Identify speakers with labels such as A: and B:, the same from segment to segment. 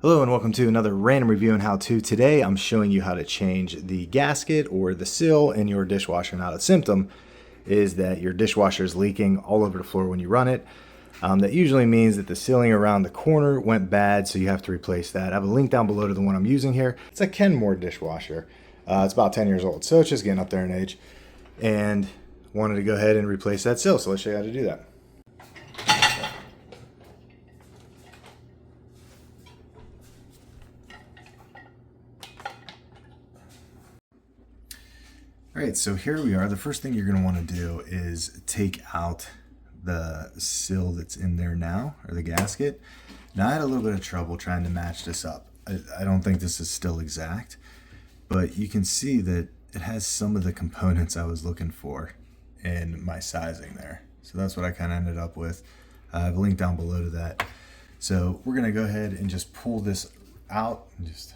A: Hello and welcome to another random review and how-to. Today I'm showing you how to change the gasket or the seal in your dishwasher. Now the symptom is that your dishwasher is leaking all over the floor when you run it. That usually means that the sealing around the corner went bad, so you have to replace that. I have a link down below to the one I'm using here. It's a Kenmore dishwasher. It's about 10 years old, so it's just getting up there in age. And wanted to go ahead and replace that seal, so let's show you how to do that. Alright, so here we are. The first thing you're going to want to do is take out the seal that's in there now, or the gasket. Now I had a little bit of trouble trying to match this up. I don't think this is still exact, but you can see that it has some of the components I was looking for in my sizing there. So that's what I kind of ended up with. I have a link down below to that. So we're going to go ahead and just pull this out and just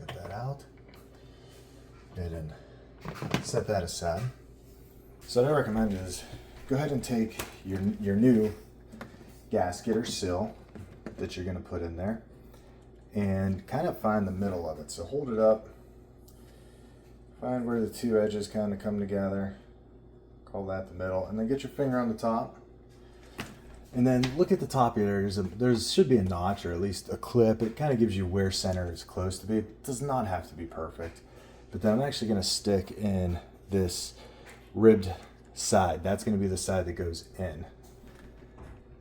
A: get that out. Go ahead and set that aside. So what I recommend is go ahead and take your new gasket or seal that you're going to put in there and kind of find the middle of it. So hold it up, find where the two edges kind of come together, call that the middle, and then get your finger on the top. And then look at the top here. There should be a notch or at least a clip. It kind of gives you where center is close to be. It does not have to be perfect. But then I'm actually going to stick in this ribbed side. That's going to be the side that goes in.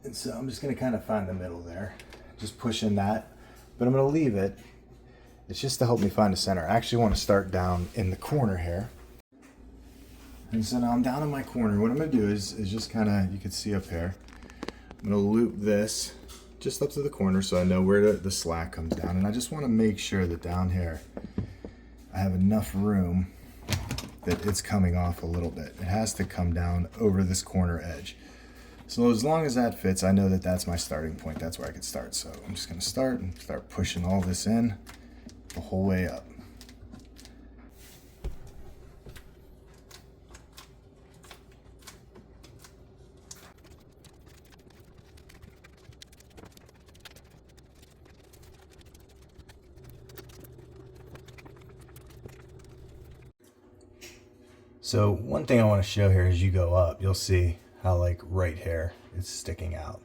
A: And so I'm just going to kind of find the middle there. Just push in that. But I'm going to leave it. It's just to help me find the center. I actually want to start down in the corner here. And so now I'm down in my corner. What I'm going to do is just kind of, you can see up here, I'm going to loop this just up to the corner so I know where the slack comes down. And I just want to make sure that down here I have enough room that it's coming off a little bit. It has to come down over this corner edge. So as long as that fits, I know that that's my starting point. That's where I could start. So I'm just going to start and start pushing all this in the whole way up. So one thing I want to show here as you go up, you'll see how like right here it's sticking out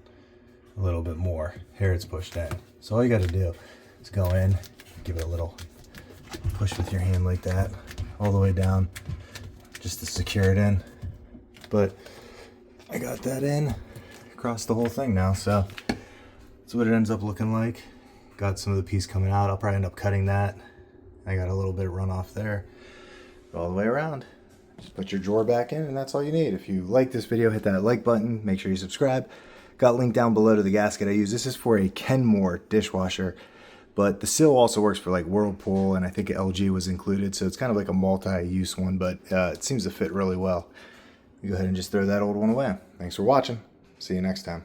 A: a little bit more. Here it's pushed in. So all you got to do is go in, give it a little push with your hand like that, all the way down, just to secure it in. But I got that in across the whole thing now, so that's what it ends up looking like. Got some of the piece coming out. I'll probably end up cutting that. I got a little bit of runoff there, all the way around. Just put your drawer back in and that's all you need. If you like this video, hit that like button. Make sure you subscribe. Got a link down below to the gasket I use. This is for a Kenmore dishwasher, but the seal also works for like Whirlpool, and I think LG was included. So it's kind of like a multi-use one, but it seems to fit really well. You go ahead and just throw that old one away. Thanks for watching. See you next time.